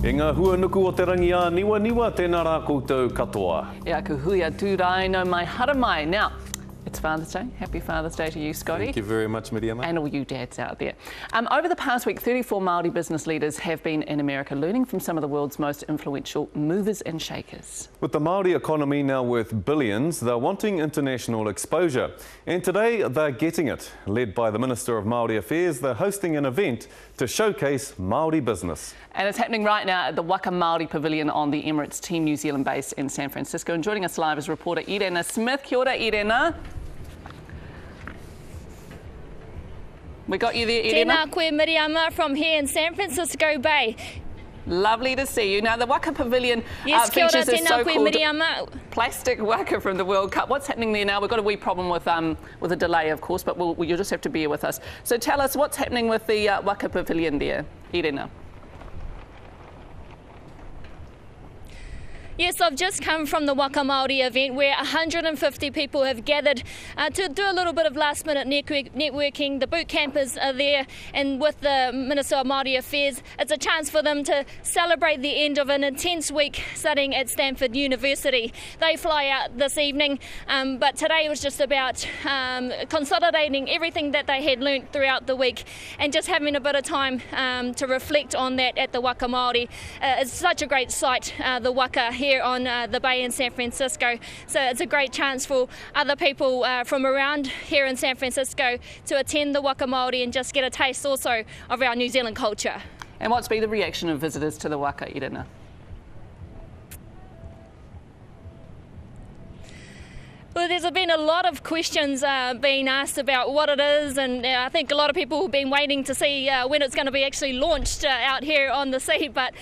E ngā hua nuku o te rangi a niwa niwa, tēnā rā koutou katoa. Ia ku hui a tūrai no mai haramai. Now, it's Father's Day. Happy Father's Day to you, Scotty. Thank you very much, Miriam. And all you dads out there. Over the past week, 34 Maori business leaders have been in America learning from some of the world's most influential movers and shakers. With the Maori economy now worth billions, they're wanting international exposure. And today they're getting it. Led by the Minister of Maori Affairs, they're hosting an event to showcase Maori business. And it's happening right now at the Waka Maori Pavilion on the Emirates Team New Zealand base in San Francisco. And joining us live is reporter Irena Smith. Kia ora, Irena. We got you there, Irena. Tēnā koe Miriama from here in San Francisco Bay. Lovely to see you. Now, the Waka Pavilion Kia ora, features a tēnā koe so-called Miriama. plastic waka from the World Cup. What's happening there now? We've got a wee problem with a delay, of course, but you'll just have to bear with us. So tell us what's happening with the Waka Pavilion there, Irena. Yes, I've just come from the Waka Maori event where 150 people have gathered to do a little bit of last minute networking. The boot campers are there, and with the Minister of Maori Affairs, it's a chance for them to celebrate the end of an intense week studying at Stanford University. They fly out this evening, but today was just about consolidating everything that they had learnt throughout the week and just having a bit of time to reflect on that at the Waka Maori. It's such a great site, the Waka here on the bay in San Francisco, so it's a great chance for other people from around here in San Francisco to attend the Waka Maori and just get a taste also of our New Zealand culture. And what's been the reaction of visitors to the Waka, Irena? Well, there's been a lot of questions being asked about what it is, and I think a lot of people have been waiting to see when it's going to be actually launched out here on the sea, but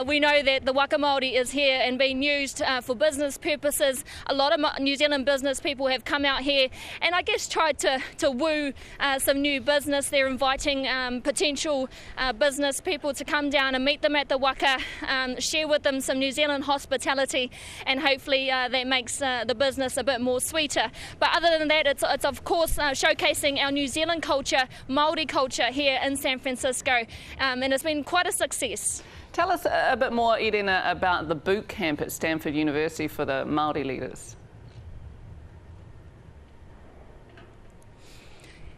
we know that the Waka Maori is here and being used for business purposes. A lot of New Zealand business people have come out here and I guess tried to woo some new business. They're inviting potential business people to come down and meet them at the Waka, share with them some New Zealand hospitality, and hopefully that makes the business a bit more sweeter. But other than that, it's of course showcasing our New Zealand culture, Maori culture here in San Francisco, and it's been quite a success. Tell us a bit more, Irena, about the boot camp at Stanford University for the Maori leaders.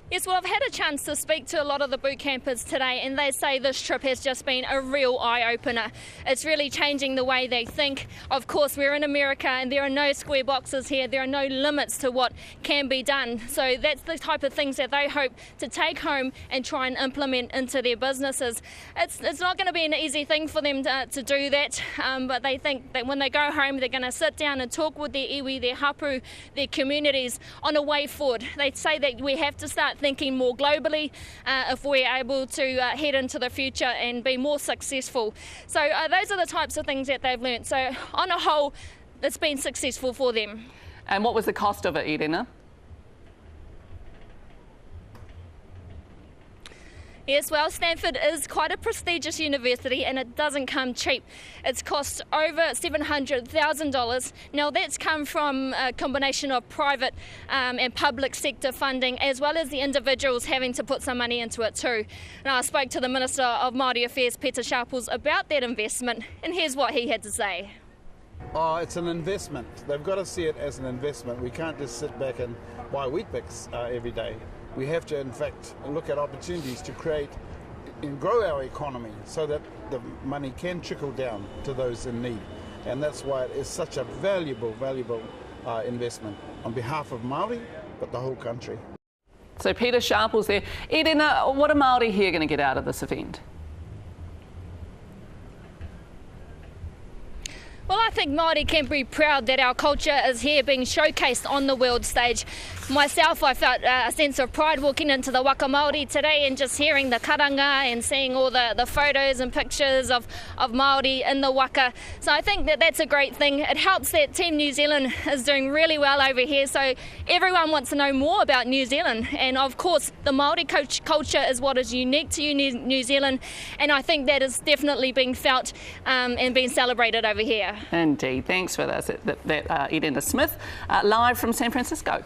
Yes, well, I've had a chance to speak to a lot of the boot campers today, and they say this trip has just been a real eye-opener. It's really changing the way they think. Of course, we're in America and there are no square boxes here. There are no limits to what can be done. So that's the type of things that they hope to take home and try and implement into their businesses. It's not going to be an easy thing for them to do that, but they think that when they go home, they're going to sit down and talk with their iwi, their hapu, their communities on a way forward. They say that we have to start thinking more globally if we're able to head into the future and be more successful. So those are the types of things that they've learnt. So on a whole, it's been successful for them. And what was the cost of it, Irena? Yes, well, Stanford is quite a prestigious university and it doesn't come cheap. It's cost over $700,000. Now, that's come from a combination of private and public sector funding, as well as the individuals having to put some money into it too. Now, I spoke to the Minister of Maori Affairs, Peter Sharples, about that investment, and here's what he had to say. Oh, it's an investment. They've got to see it as an investment. We can't just sit back and buy wheat bix every day. We have to, in fact, look at opportunities to create and grow our economy so that the money can trickle down to those in need. And that's why it is such a valuable investment on behalf of Maori, but the whole country. So Peter Sharples there. Irena, what are Maori here going to get out of this event? Well, I think Māori can be proud that our culture is here being showcased on the world stage. Myself, I felt a sense of pride walking into the Waka Māori today and just hearing the karanga and seeing all the photos and pictures of Māori in the Waka. So I think that that's a great thing. It helps that Team New Zealand is doing really well over here, so everyone wants to know more about New Zealand. And of course, the Māori culture is what is unique to New Zealand, and I think that is definitely being felt and being celebrated over here. Indeed. Thanks for that, Irena Smith, live from San Francisco.